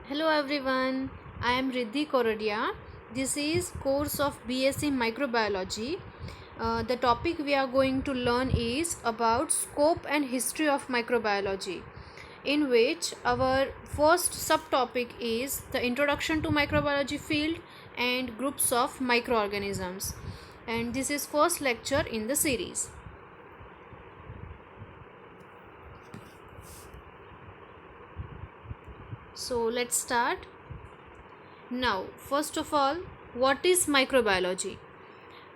Hello everyone, I am Riddhi Korodia. This is course of BSc Microbiology. The topic we are going to learn is about scope and history of microbiology, in which our first subtopic is the introduction to microbiology field and groups of microorganisms. And this is first lecture in the series. So let's start. Now, first of all, what is microbiology?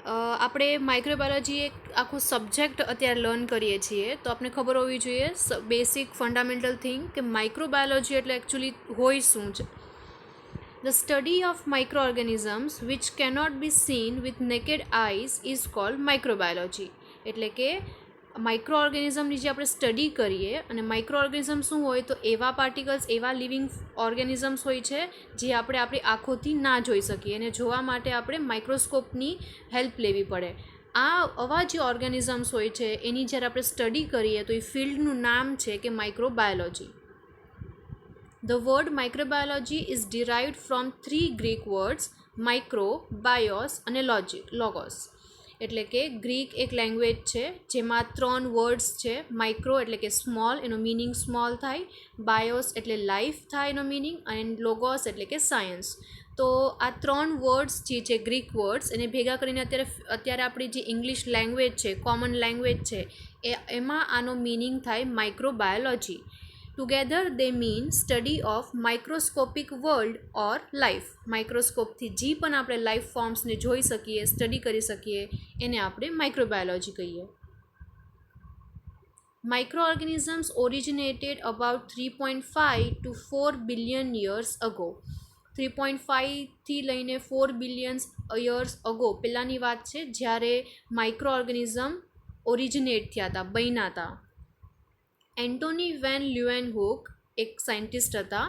આપણે microbiology એક આખું subject અત્યારે learn કરીએ છીએ તો આપણે ખબર હોવી જોઈએ બેસિક ફંડામેન્ટલ થિંગ કે માઇક્રોબાયોલોજી એટલે એકચ્યુઅલી હોય શું છે. The study of microorganisms which cannot be seen with naked eyes is called microbiology. એટલે કે માઇક્રો ઓર્ગેનિઝમની જે આપણે સ્ટડી કરીએ અને માઇક્રો ઓર્ગેનિઝમ શું હોય તો એવા પાર્ટિકલ્સ એવા લિવિંગ ઓર્ગેનિઝમ્સ હોય છે જે આપણે આપણી આંખોથી ના જોઈ શકીએ અને જોવા માટે આપણે માઇક્રોસ્કોપની હેલ્પ લેવી પડે. આવા જે ઓર્ગેનિઝમ્સ હોય છે એની જ્યારે આપણે સ્ટડી કરીએ તો એ ફિલ્ડનું નામ છે કે microbiology. The word microbiology is derived from three Greek words micro, bios અને logos. એટલે કે ગ્રીક એક લેંગ્વેજ છે જેમાં 3 વર્ડ્સ છે. માઇક્રો એટલે કે સ્મોલ, એનો મિનિંગ સ્મોલ થાય. બાયોસ એટલે લાઈફ થાય એનો મિનિંગ, અને લોગોસ એટલે કે સાયન્સ. તો આ 3 વર્ડ્સ જે છે ગ્રીક વર્ડ્સ એને ભેગા કરીને અત્યારે આપણી જે ઇંગ્લિશ લેંગ્વેજ છે, કોમન લેંગ્વેજ છે, એમાં આનો મિનિંગ થાય microbiology. Together they mean study of microscopic world or life. માઇક્રોસ્કોપથી જે પણ આપણે લાઈફ ફોર્મ્સને જોઈ શકીએ, સ્ટડી કરી શકીએ, એને આપણે માઇક્રોબાયોલોજી કહીએ. Microorganisms originated about 3.5 to 4 billion years ago. 3.5થી લઈને 4 બિલિયન યર્સ અગો પહેલાંની વાત છે જ્યારે માઇક્રો ઓર્ગેનિઝમ ઓરિજિનેટ થયા હતા, બન્યા હતા. એન્ટોની વેન લ્યુએનહુક એક સાયન્ટિસ્ટ હતા,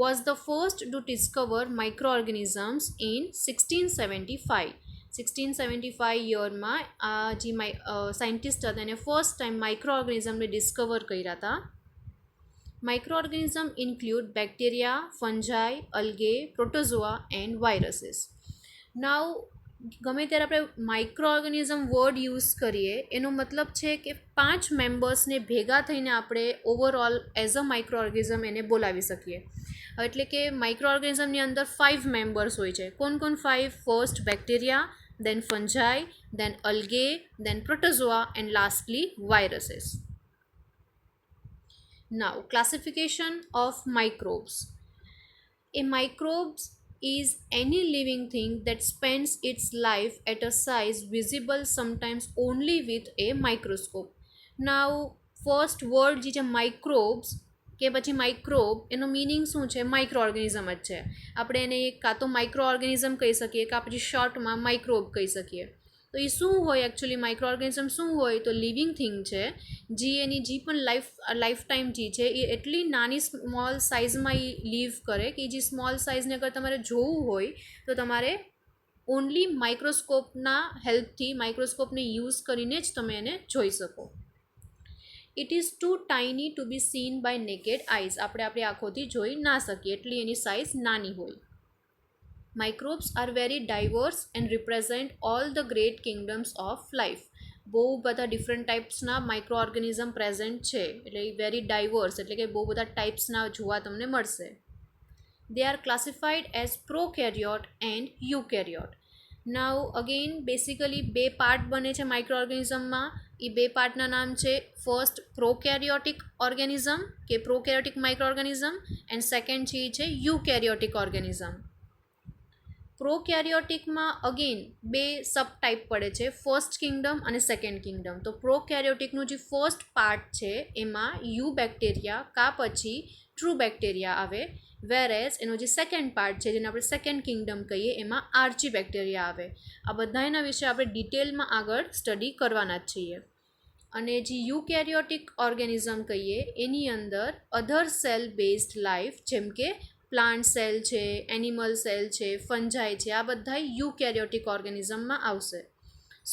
was the first to discover microorganisms in 1675. 1675 યરમાં આ જે સાયન્ટિસ્ટ હતા એને ફર્સ્ટ ટાઈમ માઇક્રો ઓર્ગેનિઝમને ડિસ્કવર કર્યા હતા. Microorganism include bacteria, fungi, algae, protozoa and viruses. Now ગમે ત્યારે આપણે માઇક્રો ઓર્ગેનિઝમ વર્ડ યુઝ કરીએ એનો મતલબ છે કે 5 મેમ્બર્સને ભેગા થઈને આપણે overall as a micro organism એને બોલાવી શકીએ. એટલે કે માઇક્રો ઓર્ગેનિઝમની અંદર 5 મેમ્બર્સ હોય છે. કોણ 5? First bacteria, then fungi, then algae, then protozoa, and lastly viruses. Now, classification of microbes. A microbes is any living thing that spends its life at a size visible sometimes only with a microscope. Now, first word જે છે microbes કે પછી microbe, એનો meaning શું છે? Micro organism જ છે. આપણે એને કાં તો માઇક્રો ઓર્ગેનિઝમ કહી શકીએ કાં પછી શોર્ટમાં માઇક્રોબ કહી શકીએ. તો એ શું હોય એકચ્યુઅલી? માઇક્રો ઓર્ગેનિઝમ શું હોય તો લિવિંગ થિંગ છે જે એની જે પણ લાઈફ ટાઈમ જે છે એ એટલી નાની સ્મોલ સાઇઝમાં એ લીવ કરે કે જે સ્મોલ સાઇઝને અગર તમારે જોવું હોય તો તમારે ઓનલી માઇક્રોસ્કોપના હેલ્પથી, માઇક્રોસ્કોપને યુઝ કરીને જ તમે એને જોઈ શકો. It is too tiny to be seen by naked eyes. આપણે આપણી આંખોથી જોઈ ના શકીએ એટલી એની સાઇઝ નાની હોય. Microbes are very diverse and represent all the great kingdoms of life. બહુ બધા ડિફરન્ટ ટાઈપ્સના માઇક્રો ઓર્ગેનિઝમ પ્રેઝન્ટ છે, એટલે વેરી ડાઇવર્સ એટલે કે બહુ બધા ટાઈપ્સના જોવા તમને મળશે. They are classified as prokaryote and eukaryote. Now again basically 2 part બને છે માઇક્રો ઓર્ગેનિઝમમાં. એ 2 પાર્ટના નામ છે ફર્સ્ટ પ્રોકેરિયોટિક ઓર્ગેનિઝમ કે prokaryotic microorganism, and second છે યુકેરિયોટિક ઓર્ગેનિઝમ. પ્રોકેરિયોટિકમાં અગેન 2 સબ ટાઈપ પડે છે, ફર્સ્ટ કિંગડમ અને સેકન્ડ કિંગડમ. તો પ્રોકેરિયોટિકનું જે ફર્સ્ટ પાર્ટ છે એમાં યુ બેક્ટેરિયા કાં પછી ટ્રુ બેક્ટેરિયા આવે, વેરેઝ એનો જે સેકન્ડ પાર્ટ છે જેને આપણે સેકન્ડ કિંગડમ કહીએ એમાં આર્ચી બેક્ટેરિયા આવે. આ બધા એના વિશે આપણે ડિટેલમાં આગળ સ્ટડી કરવાના જ છીએ. અને જે યુકેરિયોટિક ઓર્ગેનિઝમ કહીએ એની અંદર અધર સેલ બેઝડ લાઈફ જેમ કે પ્લાન્ટ સેલ છે, એનિમલ સેલ છે, ફંજાઈ છે, આ બધા યુકેરિયોટિક ઓર્ગેનિઝમમાં આવશે.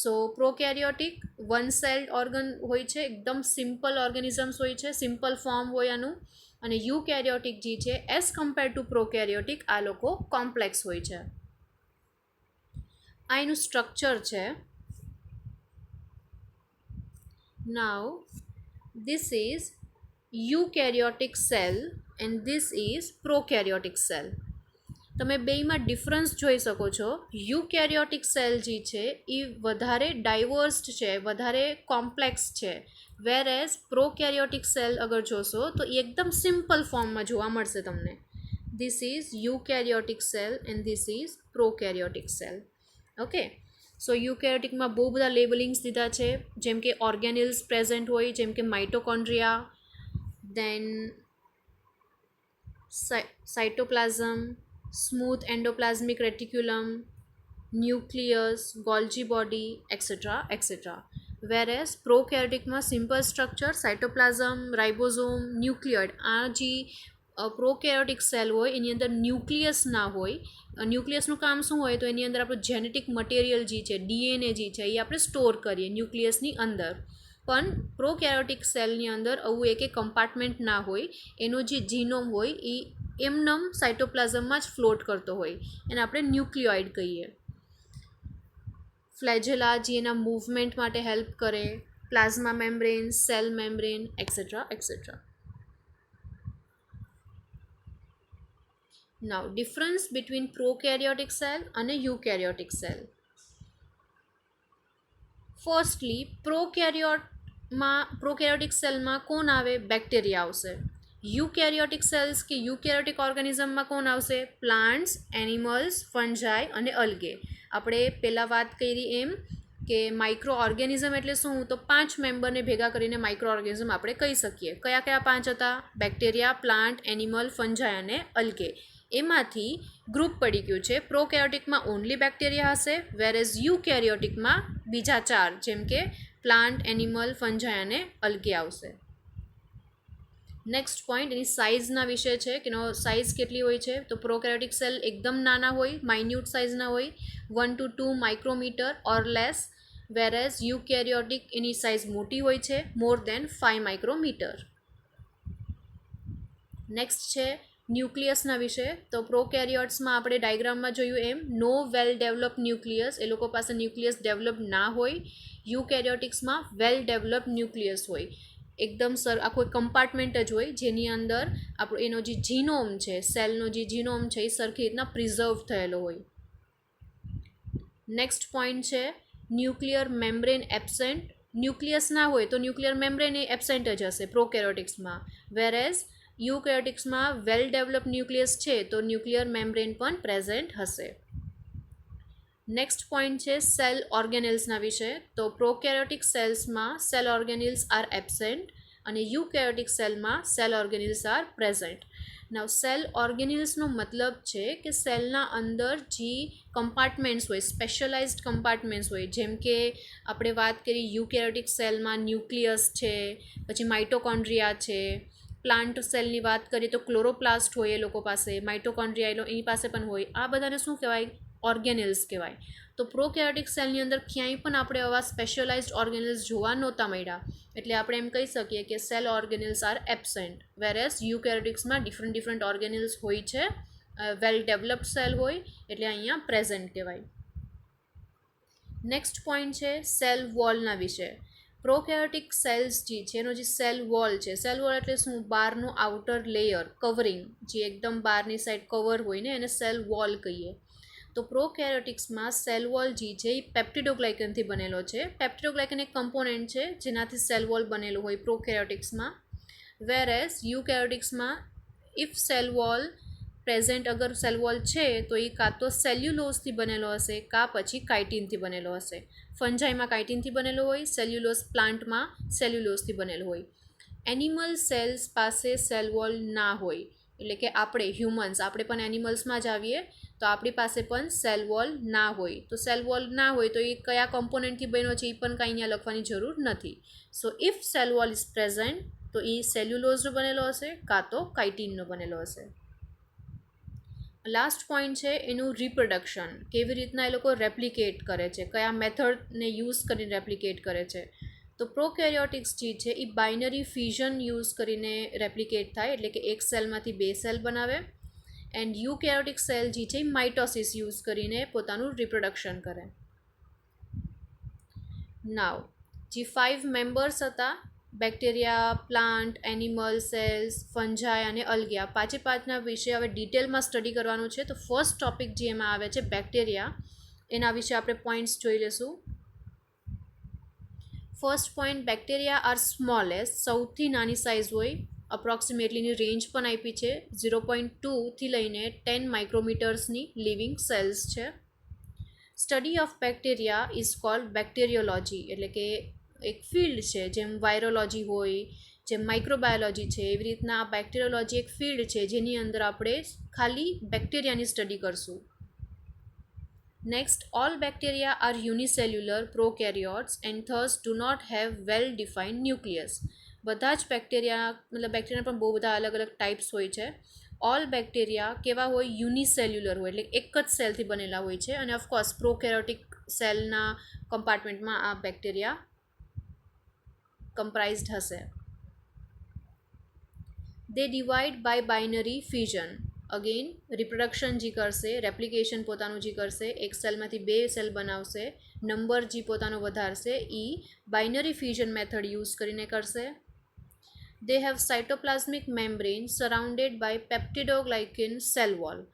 સો પ્રોકેરિયોટિક 1 સેલ્ડ ઓર્ગન હોય છે, એકદમ સિમ્પલ ઓર્ગેનિઝમ્સ હોય છે, સિમ્પલ ફોર્મ હોય આનું. અને યુકેરિયોટિક જે છે એઝ કમ્પેર ટુ પ્રોકેરિયોટિક આ લોકો કોમ્પ્લેક્સ હોય છે. આ એનું સ્ટ્રક્ચર છે. નાઉ this is eukaryotic cell and this is prokaryotic cell. તમે બેયમાં ડિફરન્સ જોઈ શકો છો. યુકેરિયોટિક સેલ જે છે એ વધારે ડાયવર્સ્ડ છે, વધારે કોમ્પ્લેક્સ છે, વેર એઝ પ્રોકેરિયોટિક સેલ અગર જોશો તો એ એકદમ સિમ્પલ ફોર્મમાં જોવા મળશે તમને. This is eukaryotic cell and this is prokaryotic cell. Okay, so યુકેરિયોટિકમાં બહુ બધા લેબલિંગ્સ દીધા છે, જેમ કે ઓર્ગેનિલ્સ પ્રેઝન્ટ હોય, જેમ કે mitochondria, then cytoplasm, smooth endoplasmic reticulum, nucleus, Golgi body, etcetera etcetera. Whereas પ્રોકેરિયોટિકમાં simple structure, cytoplasm, ribosome, nucleoid. આ જે પ્રોકેરિયોટિક સેલ હોય એની અંદર ન્યુક્લિયસ ના હોય. ન્યુક્લિયસનું કામ શું હોય તો એની અંદર આપણું જેનેટિક મટીરિયલ જે છે, ડીએનએ જે છે એ આપણે સ્ટોર કરીએ ન્યુક્લિયસની અંદર. પણ પ્રોકેરિયોટિક સેલની અંદર આવું એક કમ્પાર્ટમેન્ટ ના હોય. એનો જે જીનોમ હોય એ એમનમ સાઇટોપ્લાઝમમાં જ ફ્લોટ કરતો હોય, એને આપણે ન્યુક્લિયોઇડ કહીએ. ફ્લેજેલા જે એના મૂવમેન્ટ માટે હેલ્પ કરે, plasma membrane, cell membrane, etcetera etcetera. Now difference between prokaryotic cell અને યુકેરિયોટિક સેલ. ફર્સ્ટલી પ્રોકેરિયોટિક સેલમાં કોણ આવે? બેક્ટેરિયા આવશે. યુકેરિયોટિક સેલ્સ કે યુકેરિયોટિક ઓર્ગેનિઝમમાં કોણ આવશે? પ્લાન્ટ્સ, એનિમલ્સ, ફંજાઈ અને અલ્ગે. આપણે પહેલાં વાત કરી એમ કે માઇક્રો ઓર્ગેનિઝમ એટલે શું? તો 5 મેમ્બરને ભેગા કરીને માઇક્રો ઓર્ગેનિઝમ આપણે કહી શકીએ. કયા કયા 5 હતા? બેક્ટેરિયા, પ્લાન્ટ, એનિમલ, ફંજાઈ અને અલ્ગે. એમાંથી ગ્રુપ પડી ગયું છે. પ્રોકેરિયોટિકમાં ઓનલી બેક્ટેરિયા હશે, વેરેઝ યુકેરિયોટિકમાં બીજા 4 જેમ કે પ્લાન્ટ, એનિમલ, ફંજાઈ અને અલ્ગે આવશે. નેક્સ્ટ પોઈન્ટ એની સાઇઝના વિશે છે કે એનો સાઇઝ કેટલી હોય છે? તો પ્રોકેરિયોટિક સેલ એકદમ નાના હોય, માઇન્યુટ સાઇઝના હોય, 1 to 2 micrometre or less, whereas eukaryotic એની સાઇઝ મોટી હોય છે, મોર દેન 5 માઇક્રોમીટર. નેક્સ્ટ છે ન્યુક્લિયસના વિશે. તો પ્રોકેરિયોટ્સમાં આપણે ડાયગ્રામમાં જોયું એમ નો વેલ ડેવલપ ન્યુક્લિયસ, એ લોકો પાસે ન્યુક્લિયસ ડેવલપ ના હોય. યુકેરિયોટિક્સમાં વેલ ડેવલપ ન્યુક્લિયસ હોય, એકદમ આખો કમ્પાર્ટમેન્ટ જ હોય જેની અંદર આપણો એનો જે જીનોમ છે, સેલનો જે જીનોમ છે એ સરખી રીતના પ્રિઝર્વ થયેલો હોય. નેક્સ્ટ પોઈન્ટ છે ન્યુક્લિયર મેમ્બ્રેન એબસેન્ટ. ન્યુક્લિયસ ના હોય તો ન્યુક્લિયર મેમ્બ્રેન એ એબસેન્ટ જ હશે પ્રોકેરિયોટિક્સમાં, વેરેઝ યુકેરિયોટિક્સમાં વેલ ડેવલપ ન્યુક્લિયસ છે તો ન્યુક્લિયર મેમ્બ્રેન પણ પ્રેઝન્ટ હશે. નેક્સ્ટ પોઈન્ટ છે સેલ ઓર્ગેનેલ્સના વિશે. તો પ્રોકેરિયોટિક સેલ્સમાં સેલ ઓર્ગેનેલ્સ આર એબસેન્ટ અને યુકેરિયોટિક સેલમાં cell organelles are present. Now cell ઓર્ગેનેલ્સનો મતલબ છે કે સેલના અંદર જે કમ્પાર્ટમેન્ટ્સ હોય, સ્પેશિયલાઇઝ્ડ કમ્પાર્ટમેન્ટ્સ હોય, જેમ કે આપણે વાત કરી યુકેરિયોટિક સેલમાં ન્યુક્લિયસ છે, પછી માઇટોકોન્ડ્રિયા છે. પ્લાન્ટ સેલની વાત કરીએ તો ક્લોરોપ્લાસ્ટ હોય એ લોકો પાસે, માઇટોકોન્ડ્રિયા એની પાસે પણ હોય. આ બધાને શું કહેવાય? ઓર્ગેનેલ્સ કહેવાય. તો પ્રોકેરિયોટિક સેલની અંદર ક્યાંય પણ આપણે આવા સ્પેશિયલાઇઝ્ડ ઓર્ગેનેલ્સ જોવા નહોતા મળ્યા, એટલે આપણે એમ કહી શકીએ કે cell organelles are absent, whereas યુકેરિયોટિક્સમાં ડિફરન્ટ ઓર્ગેનેલ્સ હોય છે, વેલ ડેવલપ્ડ સેલ હોય એટલે અહીંયા પ્રેઝન્ટ કહેવાય. નેક્સ્ટ પોઈન્ટ છે સેલ વોલના વિશે. પ્રોકેરિયોટિક સેલ્સ જે છે એનો જે સેલ વોલ છે, સેલ વોલ એટલે શું? બહારનું આઉટર લેયર, કવરિંગ, જે એકદમ બહારની સાઈડ કવર હોય ને એને સેલ વોલ કહીએ. તો પ્રોકેરિયોટિક્સમાં સેલ વોલ જે છે એ પેપ્ટિડોગ્લાયકનથી બનેલો છે. પેપ્ટિડોગ્લાયકન એક કમ્પોનન્ટ છે જેનાથી સેલ વોલ બનેલો હોય પ્રોકેરિયોટિક્સમાં, વેરેઝ યુકેરિયોટિક્સમાં ઇફ સેલ વોલ પ્રેઝન્ટ, અગર સેલ વોલ છે તો એ કાં તો સેલ્યુલોઝથી બનેલો હશે કાં પછી કાઇટિનથી બનેલો હશે. ફંજાઈમાં કાઇટિનથી બનેલો હોય, સેલ્યુલોઝ પ્લાન્ટમાં સેલ્યુલોઝથી બનેલો હોય. એનિમલ સેલ્સ પાસે સેલ વોલ ના હોય, એટલે કે આપણે હ્યુમન્સ, આપણે પણ એનિમલ્સમાં જ આવીએ તો આપણી પાસે પણ સેલ વોલ ના હોય. તો સેલ વોલ ના હોય તો એ કયા કમ્પોનન્ટથી બન્યો છે એ પણ કાંઈ અહીંયા લખવાની જરૂર નથી. સો if cell wall is present તો એ સેલ્યુલોઝનો બનેલો હશે કાં તો કાઇટિનનો બનેલો હશે. લાસ્ટ પોઈન્ટ છે એનું રિપ્રોડક્શન, કેવી રીતના એ લોકો રેપ્લિકેટ કરે છે, કયા મેથડને યુઝ કરીને રેપ્લિકેટ કરે છે. તો પ્રોકેરિયોટિક્સ જે છે એ બાઇનરી ફ્યુઝન યુઝ કરીને રેપ્લિકેટ થાય, એટલે કે એક સેલમાંથી બે સેલ બનાવે. એન્ડ યુકેરિયોટિક સેલ જે છે એ માઇટોસિસ યુઝ કરીને પોતાનું રિપ્રોડક્શન કરે. નાવ જે 5 મેમ્બર્સ હતા, બેક્ટેરિયા, પ્લાન્ટ, એનિમલ સેલ્સ, ફંજાઈ અને અલ્ગિયા, પાંચના વિશે હવે ડિટેલમાં સ્ટડી કરવાનું છે. તો ફર્સ્ટ ટોપિક જે એમાં આવે છે બેક્ટેરિયા, એના વિશે આપણે પોઈન્ટ્સ જોઈ લઈશું. First point, bacteria are smallest, સૌથી નાની સાઇઝ હોય. અપ્રોક્સિમેટલીની રેન્જ પણ આપી છે, 0.2થી લઈને 10 માઇક્રોમીટર્સની લિવિંગ સેલ્સ છે. Study of bacteria is called bacteriology, એટલે કે એક ફિલ્ડ છે. જેમ વાયરોલોજી હોય, જેમ માઇક્રોબાયોલોજી છે, એવી રીતના આ બેક્ટેરિયોલોજી એક ફિલ્ડ છે જેની અંદર આપણે ખાલી બેક્ટેરિયાની સ્ટડી કરશું. Next, all bacteria are unicellular prokaryotes and thus do not have well defined nucleus. બધા જ બેક્ટેરિયા, મતલબ બેક્ટેરિયા પણ બહુ બધા અલગ અલગ ટાઈપ્સ હોય છે. ઓલ બેક્ટેરિયા કેવા હોય? યુનિસેલ્યુલર હોય, એટલે એક જ સેલથી બનેલા હોય છે. અને ઓફકોર્સ પ્રોકેરિયોટિક સેલના કમ્પાર્ટમેન્ટમાં આ બેક્ટેરિયા કમ્પ્રાઇઝડ હશે. They divide by binary fusion. Again reproduction જે કરશે, રેપ્લિકેશન પોતાનું જે કરશે, એક સેલમાંથી બે સેલ બનાવશે, નંબર જે પોતાનો વધારશે એ બાઇનરી ફ્યુઝન મેથડ યુઝ કરીને કરશે. They have cytoplasmic membrane surrounded by peptidoglycan cell wall.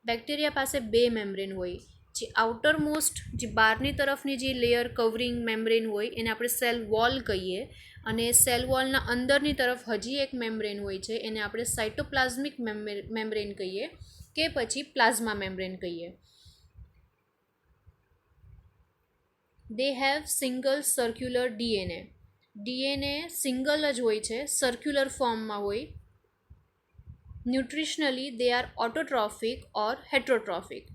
Bacteria પાસે બે મેમ્બ્રેન હોય. જે આઉટર મોસ્ટ, જે બહારની તરફની જે લેયર કવરિંગ મેમ્બ્રેન હોય એને આપણે સેલ વોલ કહીએ, અને સેલ વોલના અંદરની તરફ હજી એક મેમ્બ્રેન હોય છે એને આપણે સાઇટોપ્લાઝમિક મેમ્બ્રેન કહીએ કે પછી પ્લાઝ્મા મેમ્બ્રેન કહીએ. They have single circular DNA. DNA single જ હોય છે, સર્ક્યુલર ફોર્મમાં હોય. Nutritionally they are autotrophic or heterotrophic.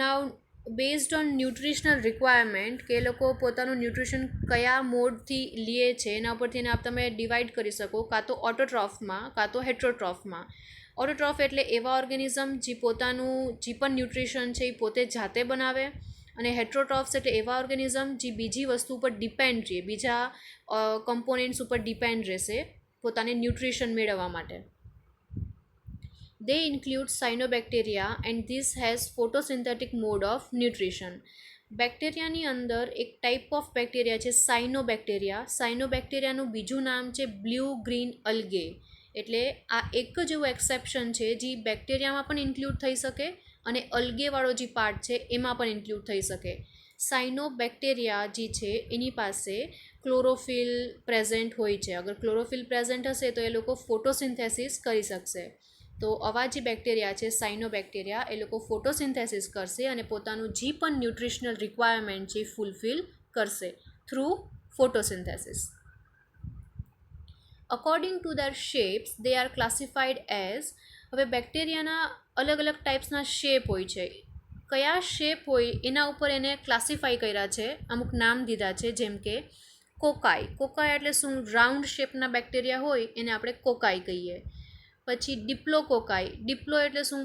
Now based on nutritional requirement, કે એ લોકો પોતાનું ન્યુટ્રિશન કયા મોડથી લે છે એના ઉપરથી એને તમે ડિવાઈડ કરી શકો, કાં તો ઓટોટ્રોફમાં કાં તો હેટ્રોટ્રોફમાં. ઓટોટ્રોફ એટલે એવા ઓર્ગેનિઝમ જે પોતાનું જે પણ ન્યુટ્રિશન છે એ પોતે જાતે બનાવે, અને હેટ્રોટ્રોફ્સ એટલે એવા ઓર્ગેનિઝમ જે બીજી વસ્તુ ઉપર ડિપેન્ડ રહે, બીજા કમ્પોનેન્ટ્સ ઉપર ડિપેન્ડ રહેશે પોતાને ન્યુટ્રિશન મેળવવા માટે. They include cyanobacteria and this has photosynthetic mode of nutrition. બેક્ટેરિયાની અંદર એક ટાઈપ ઓફ બેક્ટેરિયા છે સાયનોબેક્ટેરિયા. સાયનોબેક્ટેરિયાનું બીજું નામ છે બ્લુ ગ્રીન અલ્ગે. એટલે આ એક જ એવું એક્સેપ્શન છે જે બેક્ટેરિયામાં પણ ઇન્ક્લુડ થઈ શકે અને અલ્ગેવાળો જે પાર્ટ છે એમાં પણ ઇન્ક્લુડ થઈ શકે. સાયનોબેક્ટેરિયા જે છે એની પાસે ક્લોરોફિલ પ્રેઝન્ટ હોય છે. અગર ક્લોરોફિલ પ્રેઝન્ટ હશે તો એ લોકો ફોટોસિન્થેસિસ કરી શકશે. તો આવા જે બેક્ટેરિયા છે સાયનોબેક્ટેરિયા, એ લોકો ફોટોસિન્થેસિસ કરશે અને પોતાનું જે પણ ન્યુટ્રિશનલ રિક્વાયરમેન્ટ છે ફૂલફિલ કરશે through photosynthesis. According to their shapes they are classified as. હવે બેક્ટેરિયાના અલગ અલગ ટાઈપ્સના શેપ હોય છે. કયા શેપ હોય એના ઉપર એને ક્લાસિફાઈ કર્યા છે, અમુક નામ દીધા છે. જેમ કે કોકાઈ. કોકાઈ એટલે શું? રાઉન્ડ શેપના બેક્ટેરિયા હોય એને આપણે કોકાઈ કહીએ. પછી ડિપ્લોકોકાઈ. ડિપ્લો એટલે શું?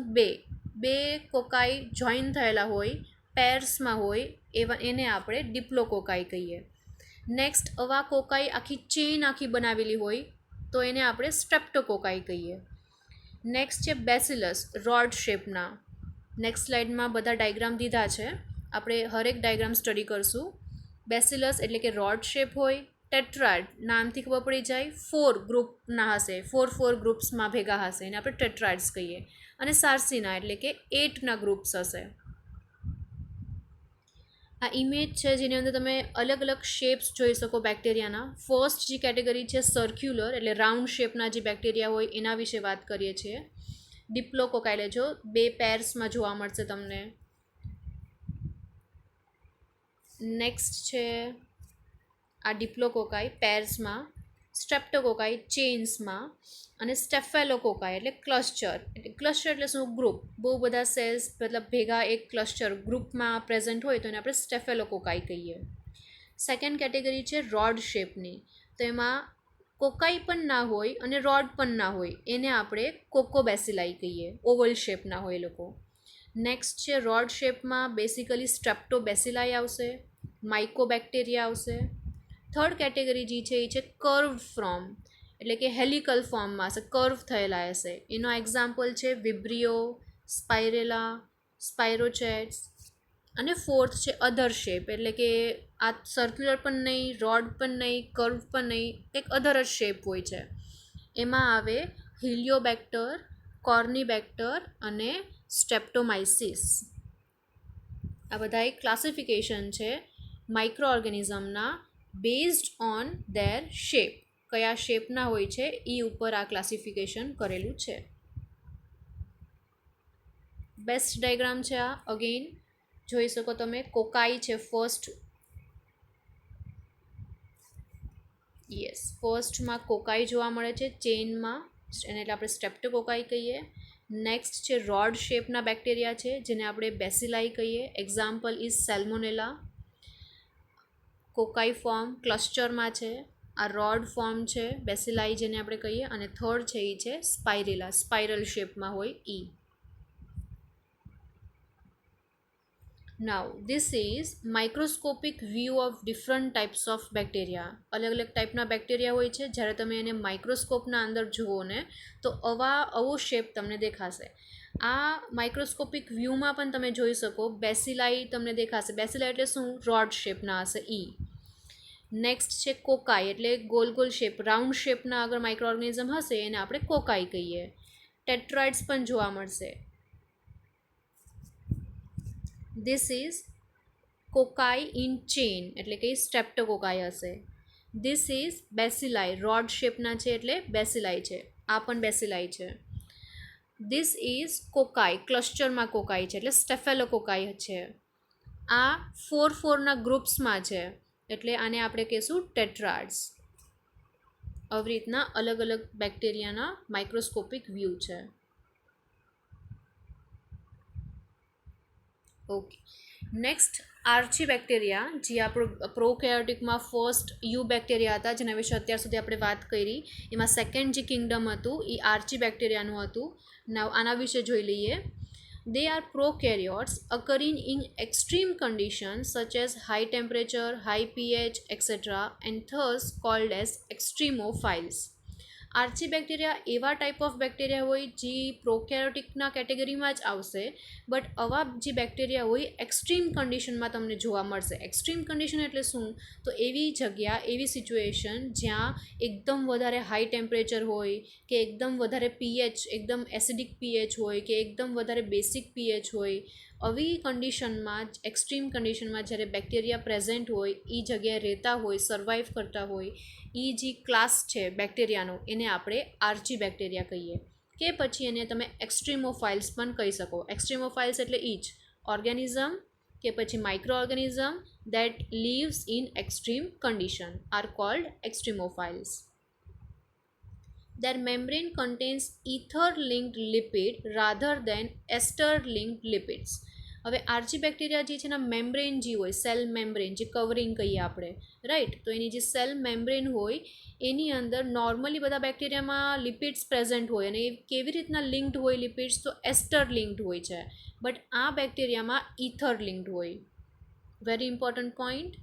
બે કોકાઈ જોઈન થયેલા હોય, પેર્સમાં હોય, એને આપણે ડિપ્લોકોકાઈ કહીએ. નેક્સ્ટ, આવા કોકાઈ આખી ચેઇન આખી બનાવેલી હોય તો એને આપણે સ્ટ્રેપ્ટોકોકાઈ કહીએ. નેક્સ્ટ છે બેસિલસ, રોડ શેપના. નેક્સ્ટ સ્લાઇડમાં બધા ડાયગ્રામ દીધા છે, આપણે હરેક ડાયગ્રામ સ્ટડી કરશું. બેસિલસ એટલે કે રોડ શેપ હોય. ટેટ્રાઇડ નામથી ખબર પડી જાય, 4 ગ્રુપના હશે, 4 ગ્રુપ્સમાં ભેગા હશે, એને આપણે ટેટ્રાઇડ્સ કહીએ. અને સાર્સિના એટલે કે 8ના ગ્રુપ્સ હશે. આ ઇમેજ છે જેની અંદર તમે અલગ અલગ શેપ્સ જોઈ શકો બેક્ટેરિયાના. ફર્સ્ટ જે કેટેગરી છે સર્ક્યુલર એટલે રાઉન્ડ શેપના જે બેક્ટેરિયા હોય એના વિશે વાત કરીએ છીએ. ડિપ્લોકોકાઈ લેજો, 2 પેર્સમાં જોવા મળશે તમને. નેક્સ્ટ છે આ ડિપ્લોકોકાઈ પેર્સમાં, સ્ટ્રેપ્ટોકોકાઈ ચેઇન્સમાં, અને સ્ટેફેલોકોકાઈ એટલે ક્લસ્ટર. એટલે ક્લસ્ટર એટલે શું? ગ્રુપ. બહુ બધા સેલ્સ મતલબ ભેગા એક ક્લસ્ટર ગ્રુપમાં પ્રેઝન્ટ હોય તો એને આપણે સ્ટેફેલોકોકાઈ કહીએ. સેકન્ડ કેટેગરી છે રોડ શેપની. તો એમાં કોકાઈ પણ ના હોય અને રોડ પણ ના હોય, એને આપણે કોકોબેસિલાઈ કહીએ. ઓવલ શેપના હોય એ લોકો. નેક્સ્ટ છે રોડ શેપમાં બેસિકલી સ્ટ્રેપ્ટોબેસિલાઈ આવશે, માઇકોબેક્ટેરિયા આવશે. થર્ડ કેટેગરી જે છે એ છે કર્વ ફોર્મ, એટલે કે હેલિકલ ફોર્મમાં હશે, કર્વ થયેલા હશે. એનો એક્ઝામ્પલ છે વિબ્રિયો, સ્પાઇરેલા, સ્પાયરોચેટ્સ. અને ફોર્થ છે અધર શેપ, એટલે કે આ સર્ક્યુલર પણ નહીં, રોડ પણ નહીં, કર્વ પણ નહીં, એક અધર જ શેપ હોય છે. એમાં આવે હિલિયોબેક્ટર, કોર્નીબેક્ટર અને સ્ટ્રેપ્ટોમાઇસિસ. આ બધા એક ક્લાસિફિકેશન છે માઇક્રો ઓર્ગેનિઝમના બેઝડ ઓન ધેર શેપ. કયા શેપના હોય છે એ ઉપર આ ક્લાસિફિકેશન કરેલું છે. બેસ્ટ ડાયગ્રામ છે આ. અગેન જોઈ શકો તમે, કોકાઈ છે ફર્સ્ટ. યસ, ફર્સ્ટમાં કોકાઈ જોવા મળે છે ચેઇનમાં, એને એટલે આપણે સ્ટ્રેપ્ટોકોકાઈ કહીએ. નેક્સ્ટ છે રોડ શેપના બેક્ટેરિયા છે, જેને આપણે બેસિલાઈ કહીએ. Example is salmonella. Cocci form ક્લસ્ટરમાં છે. આ રોડ ફોર્મ છે બેસિલાઈ જેને આપણે કહીએ. અને થર્ડ છે એ છે સ્પાઇરેલા, સ્પાઇરલ શેપમાં હોય ઈ. Now, this is microscopic view of different types of bacteria. અલગ અલગ ટાઈપના બેક્ટેરિયા હોય છે. જ્યારે તમે એને માઇક્રોસ્કોપના અંદર જુઓ ને તો આવો શેપ તમને દેખાશે. આ માઇક્રોસ્કોપિક વ્યૂમાં પણ તમે જોઈ શકો, બેસિલાઈ તમને દેખાશે. બેસિલાઈ એટલે શું? રોડ શેપના હશે ઈ. નેક્સ્ટ છે કોકાઈ, એટલે ગોલ ગોલ શેપ, રાઉન્ડ શેપના અગર માઇક્રો ઓર્ગેનિઝમ હશે એને આપણે કોકાઈ કહીએ. ટેટ્રાઇડ્સ પણ જોવા મળશે. ધીસ ઇઝ કોકાઈ ઇન ચેઇન, એટલે કે સ્ટ્રેપ્ટોકોકાઈ હશે. ધીસ ઇઝ બેસિલાઈ, રોડ શેપના છે એટલે બેસિલાઈ છે. આ પણ બેસિલાઈ છે. ધીસ ઇઝ કોકાઈ, ક્લસ્ટરમાં કોકાઈ છે એટલે સ્ટેફેલોકોકાઈ છે. આ 4 ગ્રુપ્સમાં છે એટલે આને આપણે કહીશું ટેટ્રાડ્સ. આવી રીતના અલગ અલગ બેક્ટેરિયાના માઇક્રોસ્કોપિક વ્યૂ છે. ઓકે, નેક્સ્ટ આર્ચી બેક્ટેરિયા, જે આપણું પ્રોકેરિયોટિકમાં ફર્સ્ટ યુ બેક્ટેરિયા હતા, જેના વિશે અત્યાર સુધી આપણે વાત કરી. એમાં સેકન્ડ જે કિંગડમ હતું એ આર્ચી બેક્ટેરિયાનું હતું. નાવ આના વિશે જોઈ લઈએ. They are prokaryotes occurring in extreme conditions such as high temperature, high pH, etc. and thus called as extremophiles. Archaebacteria એવા ટાઈપ ઓફ બેક્ટેરિયા હોય જે પ્રોકેરિયોટિકના કેટેગરીમાં જ આવશે. બટ આવા જે બેક્ટેરિયા હોય એક્સ્ટ્રીમ કન્ડિશનમાં તમને જોવા મળશે. એક્સ્ટ્રીમ કન્ડિશન એટલે શું? તો એવી જગ્યા, એવી સિચ્યુએશન જ્યાં એકદમ વધારે હાઈ ટેમ્પરેચર હોય, કે એકદમ વધારે પીએચ, એકદમ એસિડિક પીએચ હોય, કે એકદમ વધારે બેસિક પીએચ હોય. આવી કન્ડિશનમાં, એક્સ્ટ્રીમ કન્ડિશનમાં જ્યારે બેક્ટેરિયા પ્રેઝન્ટ હોય, એ જગ્યાએ રહેતા હોય, સર્વાઈવ કરતા હોય, એ જે ક્લાસ છે બેક્ટેરિયાનો એને આપણે આર્ચી બેક્ટેરિયા કહીએ. કે પછી એને તમે એક્સ્ટ્રીમોફાઇલ્સ પણ કહી શકો. એક્સ્ટ્રીમોફાઇલ્સ એટલે એ જ ઓર્ગેનિઝમ કે પછી micro organism that lives in extreme condition are called extremophiles. Their membrane contains ether-linked lipid rather than ester-linked lipids. હવે આર્ચી બેક્ટેરિયા જે છે એના મેમ્બ્રેન જે હોય, સેલ મેમ્બ્રેન, જે કવરિંગ કહીએ આપણે, રાઈટ, તો એની જે સેલ મેમ્બ્રેન હોય એની અંદર નોર્મલી બધા બેક્ટેરિયામાં લિપિડ્સ પ્રેઝન્ટ હોય. અને એ કેવી રીતના લિંક્ડ હોય લિપિડ્સ? તો એસ્ટર લિંક્ડ હોય છે. બટ આ બેક્ટેરિયામાં ઇથર લિંક્ડ હોય. Very important point.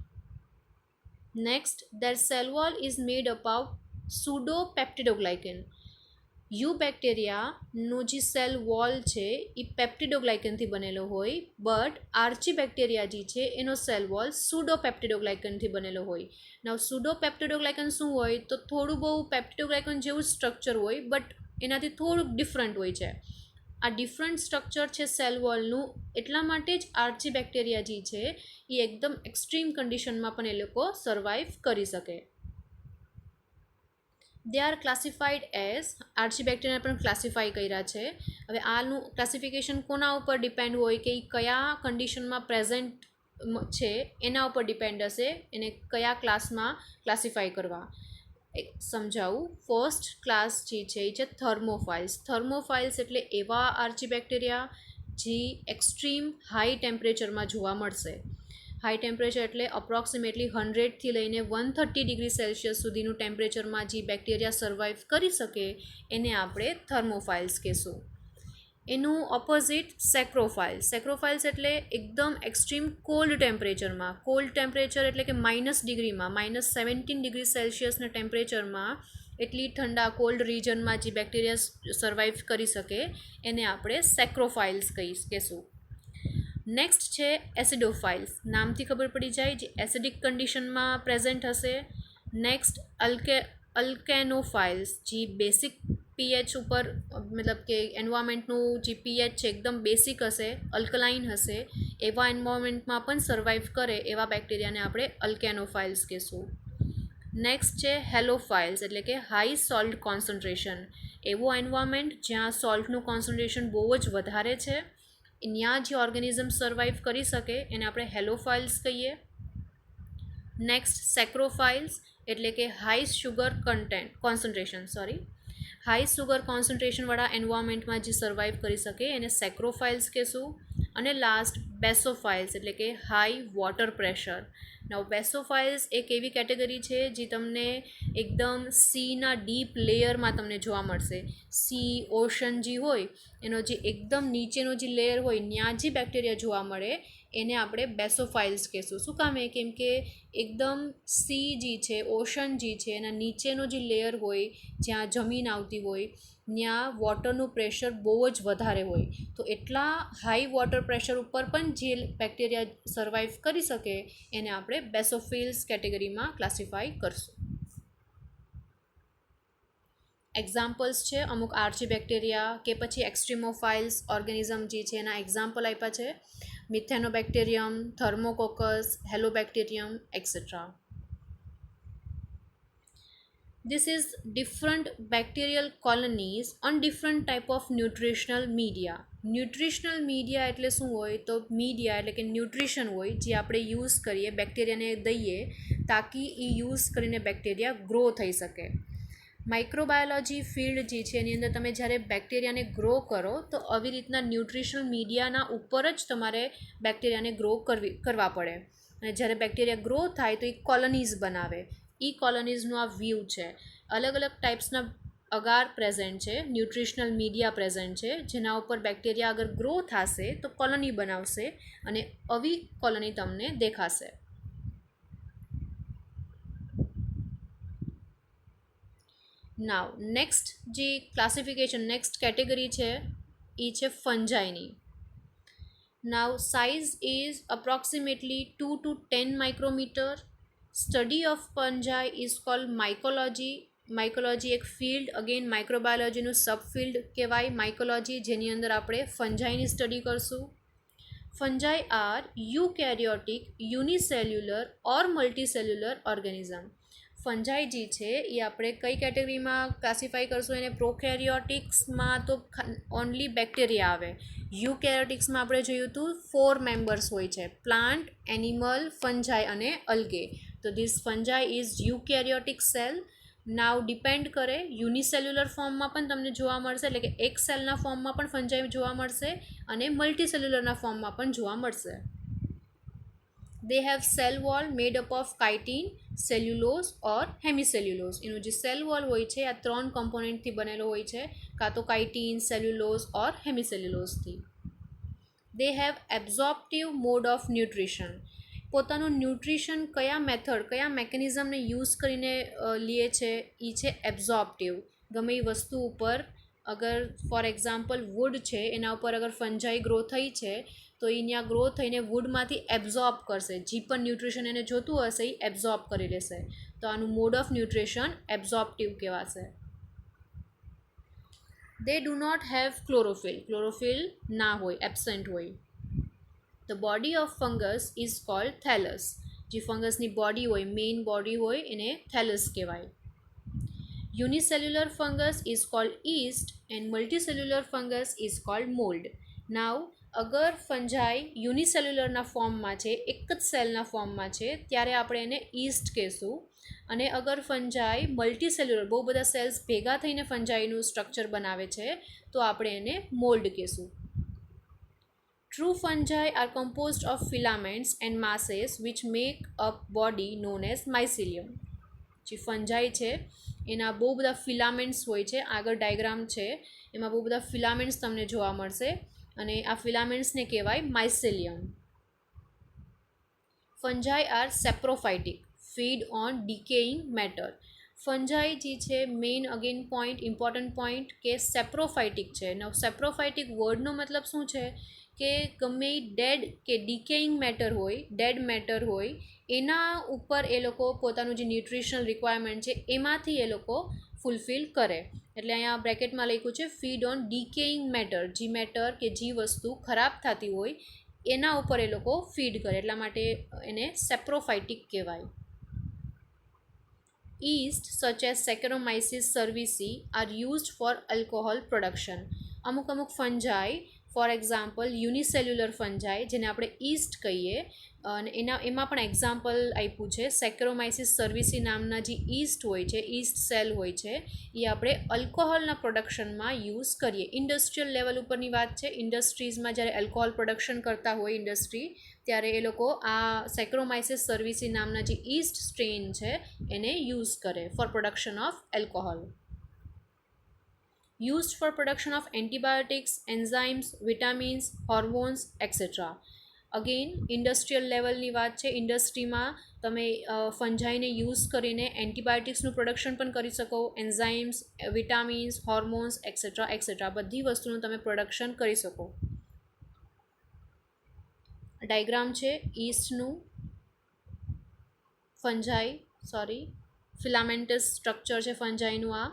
Next, their cell wall is made up of pseudopeptidoglycan. યુ બેક્ટેરિયાનો જે સેલ વોલ છે એ પેપ્ટિડોગ્લાયકનથી બનેલો હોય. બટ આર્ચી બેક્ટેરિયા જે છે એનો સેલ વોલ સુડોપેપ્ટિડોગ્લાયકનથી બનેલો હોય. નાવ સુડોપેપ્ટિડોગ્લાયકન શું હોય? તો થોડું બહુ પેપ્ટિડોગ્લાયકન જેવું સ્ટ્રક્ચર હોય, બટ એનાથી થોડુંક ડિફરન્ટ હોય છે. આ ડિફરન્ટ સ્ટ્રક્ચર છે સેલ વોલનું, એટલા માટે જ આર્ચી બેક્ટેરિયા જે છે એ એકદમ એક્સ્ટ્રીમ કન્ડિશનમાં પણ એ લોકો સર્વાઈવ કરી શકે. They are classified as, archaebacteria પણ ક્લાસિફાઈ કર્યા છે. હવે આનું ક્લાસિફિકેશન કોના ઉપર ડિપેન્ડ હોય કે એ કયા કન્ડિશનમાં પ્રેઝન્ટ છે એના ઉપર ડિપેન્ડ હશે એને કયા ક્લાસમાં ક્લાસિફાઈ કરવા. સમજાવું. ફર્સ્ટ ક્લાસ જે છે એ છે થર્મોફાઇલ્સ. થર્મોફાઇલ્સ એટલે એવા આર્ચી બેક્ટેરિયા જે એક્સ્ટ્રીમ હાઈ ટેમ્પરેચરમાં જોવા મળશે. હાઈ ટેમ્પરેચર એટલે અપ્રોક્સિમેટલી 100થી લઈને 130 ડિગ્રી સેલ્સિયસ સુધીનું ટેમ્પરેચરમાં જે બેક્ટેરિયા સર્વાઈવ કરી શકે એને આપણે થર્મોફાઇલ્સ કહીશું. એનું ઓપોઝિટ સેક્રોફાઇલ્સ. સેક્રોફાઇલ્સ એટલે એકદમ એક્સ્ટ્રીમ કોલ્ડ ટેમ્પરેચરમાં, કોલ્ડ ટેમ્પરેચર એટલે કે -ડિગ્રીમાં, -17 ડિગ્રી સેલ્સિયસના ટેમ્પરેચરમાં, એટલી ઠંડા કોલ્ડ રિજનમાં જે બેક્ટેરિયા સર્વાઈવ કરી શકે એને આપણે સેક્રોફાઇલ્સ કહીશું. નેક્સ્ટ છે એસિડોફાઇલ્સ. નામથી ખબર પડી જાય જે એસિડિક કન્ડિશનમાં પ્રેઝન્ટ હશે. નેક્સ્ટ અલ્કેનોફાઇલ્સ, જે બેસિક પીએચ ઉપર, મતલબ કે એન્વાયરમેન્ટનું જે પીએચ છે એકદમ બેસિક હશે, અલ્કલાઇન હશે, એવા એન્વાયરમેન્ટમાં પણ સર્વાઈવ કરે એવા બેક્ટેરિયાને આપણે અલ્કેનોફાઇલ્સ કહીશું. નેક્સ્ટ છે હેલોફાઇલ્સ, એટલે કે હાઈ સોલ્ટ કોન્સન્ટ્રેશન. એવો એન્વાયરમેન્ટ જ્યાં સોલ્ટનું કોન્સન્ટ્રેશન બહુ જ વધારે છે, ત્યાં જે ઓર્ગેનિઝમ સર્વાઈવ કરી શકે એને આપણે હેલોફાઇલ્સ કહીએ. નેક્સ્ટ સેક્રોફાઇલ્સ, એટલે કે હાઈ શુગર કોન્સન્ટ્રેશનવાળા એન્વાયરમેન્ટમાં જે સર્વાઈવ કરી શકે એને સેક્રોફાઇલ્સ કહેશું. અને લાસ્ટ બેસોફાઇલ્સ, એટલે કે હાઈ વોટર પ્રેશર. નાઉ બેસોફાઇલ્સ એક એવી કેટેગરી છે જે તમને એકદમ સીના ડીપ લેયરમાં તમને જોવા મળશે. સી ઓશન જે હોય એનો જે એકદમ નીચેનો જે લેયર હોય ત્યાં જે બેક્ટેરિયા જોવા મળે એને આપણે બેસોફાઇલ્સ કહીશું. શું કામે? કેમ કે એકદમ સી જે છે, ઓશન જે છે, એના નીચેનો જે લેયર હોય જ્યાં જમીન આવતી હોય ત્યાં વોટરનું પ્રેશર બહુ જ વધારે હોય. તો એટલા હાઈ વોટર પ્રેશર ઉપર પણ જે બેક્ટેરિયા સર્વાઈવ કરી શકે એને આપણે બેસોફિલ્સ કેટેગરીમાં ક્લાસિફાઈ કરશું. એક્ઝામ્પલ્સ છે અમુક આર્ચી બેક્ટેરિયા કે પછી એક્સ્ટ્રીમોફાઇલ્સ ઓર્ગેનિઝમ જે છે એના એક્ઝામ્પલ આપ્યા છે. મિથેનોબેક્ટેરિયમ, થર્મોકોકસ, હેલોબેક્ટેરિયમ et cetera. This is different bacterial colonies on different type of nutritional media. Nutritional media એટલે શું હોય? તો મીડિયા એટલે કે ન્યુટ્રિશન હોય જે આપણે યુઝ કરીએ, બેક્ટેરિયાને દઈએ તાકી એ યુઝ કરીને બેક્ટેરિયા ગ્રો થઈ શકે. માઇક્રોબાયોલોજી ફિલ્ડ જે છે એની અંદર તમે જ્યારે બેક્ટેરિયાને ગ્રો કરો તો આવી રીતના ન્યુટ્રિશનલ મીડિયાના ઉપર જ તમારે બેક્ટેરિયાને ગ્રો કરવા પડે. અને જ્યારે બેક્ટેરિયા ગ્રો થાય તો એ કોલોનીઝ બનાવે. એ કોલોનીઝનું આ વ્યૂ છે. અલગ અલગ ટાઈપ્સના અગાર પ્રેઝન્ટ છે, ન્યુટ્રિશનલ મીડિયા પ્રેઝન્ટ છે, જેના ઉપર બેક્ટેરિયા અગર ગ્રો થશે તો કોલોની બનાવશે અને આવી કોલોની તમને દેખાશે. નાવ નેક્સ્ટ જે ક્લાસિફિકેશન, નેક્સ્ટ કેટેગરી છે એ છે ફંજાઈની. Now size is approximately 2 to 10 micrometre. Study of fungi is called mycology. Mycology એક ફિલ્ડ, અગેન માઇક્રોબાયોલોજીનું સબફિલ્ડ કહેવાય માઇકોલોજી, જેની અંદર આપણે ફંજાઈની સ્ટડી કરશું. ફંજાઈ આર યુકેરિયોટિક, યુનિસેલ્યુલર ઓર મલ્ટીસેલ્યુલર ઓર્ગેનિઝમ. ફંજાઈ જે છે એ આપણે કઈ કેટેગરીમાં ક્લાસિફાઈ કરશું? એને પ્રોકેરિયોટિક્સમાં તો ઓનલી બેક્ટેરિયા આવે. યુકેરિયોટિક્સમાં આપણે જોયું હતું 4 મેમ્બર્સ હોય છે: પ્લાન્ટ, એનિમલ, ફંજાઈ અને અલ્ગે. તો this fungi is eukaryotic cell. Now depend કરે, યુનિસેલ્યુલર ફોર્મમાં પણ તમને જોવા મળશે, એટલે કે એક સેલના ફોર્મમાં પણ ફંજાઈ જોવા મળશે અને મલ્ટીસેલ્યુલરના ફોર્મમાં પણ જોવા મળશે. They have cell wall made up of chitin, cellulose or hemicellulose. એનું જે સેલ વોલ હોય છે આ 3 કમ્પોનન્ટથી બનેલો હોય છે, કાં તો કાઇટીન, સેલ્યુલોઝ ઓર હેમિસેલ્યુલોઝથી. They have absorptive mode of nutrition. પોતાનું ન્યુટ્રિશન કયા મેથડ, કયા મેકેનિઝમને યુઝ કરીને લે છે એ છે એબ્ઝોર્પ્ટિવ. ગમે એ વસ્તુ ઉપર અગર ફોર એક્ઝામ્પલ વુડ છે એના ઉપર અગર ફંજાઈ ગ્રો થઈ છે તો એ ત્યાં ગ્રો થઈને વુડમાંથી એબ્ઝોર્બ કરશે. જે પણ ન્યુટ્રિશન એને જોતું હશે એ એબ્ઝોર્બ કરી લેશે. તો આનું મોડ ઓફ ન્યુટ્રિશન એબ્ઝોર્પ્ટિવ કહેવાશે. They do not have chlorophyll. Chlorophyll ના હોય, એબસેન્ટ હોય. The body of fungus is called thallus. જે ફંગસની બોડી હોય, મેઇન બોડી હોય એને થેલસ કહેવાય. Unicellular fungus is called yeast and multicellular fungus is called mould. Now અગર ફંજાઈ યુનિસેલ્યુલરના ફોર્મમાં છે, એક જ સેલના ફોર્મમાં છે, ત્યારે આપણે એને ઈસ્ટ કહેશું. અને અગર ફંજાઈ મલ્ટીસેલ્યુલર, બહુ બધા સેલ્સ ભેગા થઈને ફંજાઈનું સ્ટ્રક્ચર બનાવે છે તો આપણે એને મોલ્ડ કહેશું. True fungi are composed of filaments and masses which make up body known as mycelium. જે ફંજાઈ છે એના બહુ બધા ફિલામેન્ટ્સ હોય છે, આગળ ડાયાગ્રામ છે એમાં બહુ બધા ફિલામેન્ટ્સ તમને જોવા મળશે અને આ ફિલામેન્ટ્સને કહેવાય mycelium. ફંજાઈ R સેપ્રોફાઇટિક, feed on decaying matter. ફંજાઈ જે છે main again point, important point કે સેપ્રોફાઇટિક છે. નવ સેપ્રોફાઇટિક વર્ડનો મતલબ શું છે કે ગમે ડેડ કે ડિકેઇંગ મેટર હોય, ડેડ મેટર હોય એના ઉપર એ લોકો પોતાનું જે ન્યુટ્રિશનલ રિક્વાયરમેન્ટ છે એમાંથી એ લોકો ફૂલફિલ કરે. એટલે અહીંયા બ્રેકેટમાં લખ્યું છે ફીડ ઓન ડિકેઇંગ મેટર, જી મેટર કે જે વસ્તુ ખરાબ થતી હોય એના ઉપર એ લોકો ફીડ કરે, એટલા માટે એને સેપ્રોફાઇટિક કહેવાય. Yeast such as Saccharomyces cerevisiae are used for alcohol production. અમુક ફંજાઈ, ફોર એક્ઝામ્પલ યુનિસેલ્યુલર ફંજાઈ જેને આપણે ઈસ્ટ કહીએ, અને એમાં પણ એક્ઝામ્પલ આપ્યું છે. સેક્રોમાઇસિસ સર્વિસી નામના જે ઈસ્ટ હોય છે, ઈસ્ટ સેલ હોય છે, એ આપણે અલ્કોહોલના પ્રોડક્શનમાં યુઝ કરીએ. ઇન્ડસ્ટ્રીયલ લેવલ ઉપરની વાત છે. ઇન્ડસ્ટ્રીઝમાં જ્યારે એલ્કોહોલ પ્રોડક્શન કરતા હોય ઇન્ડસ્ટ્રી, ત્યારે એ લોકો આ સેક્રોમાઇસિસ સર્વિસી નામના જે ઈસ્ટ સ્ટ્રેન છે એને યુઝ કરે for production of alcohol. Used for production of antibiotics, enzymes, vitamins, hormones, etc. Again industrial લેવલની વાત છે. ઇન્ડસ્ટ્રીમાં તમે ફંજાઈને યુઝ કરીને એન્ટીબાયોટિક્સનું પ્રોડક્શન પણ કરી શકો, એન્ઝાઇમ્સ, વિટામિન્સ, હોર્મોન્સ એક્સેટ્રા બધી વસ્તુનું તમે પ્રોડક્શન કરી શકો. ડાયગ્રામ છે ઈસ્ટનું, ફિલામેન્ટસ સ્ટ્રક્ચર છે ફંજાઈનું. આ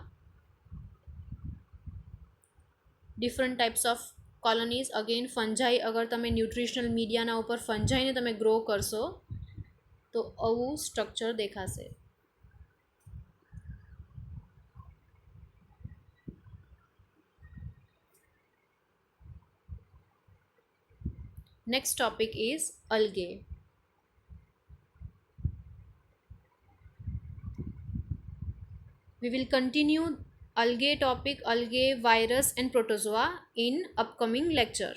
different types of colonies. Again fungi, અગર તમે ન્યુટ્રિશનલ મીડિયાના ઉપર ફંજાઈને તમે ગ્રો કરશો તો આવું સ્ટ્રક્ચર દેખાશે. Next topic is algae. We will continue algae topic, algae, virus and protozoa in upcoming lecture.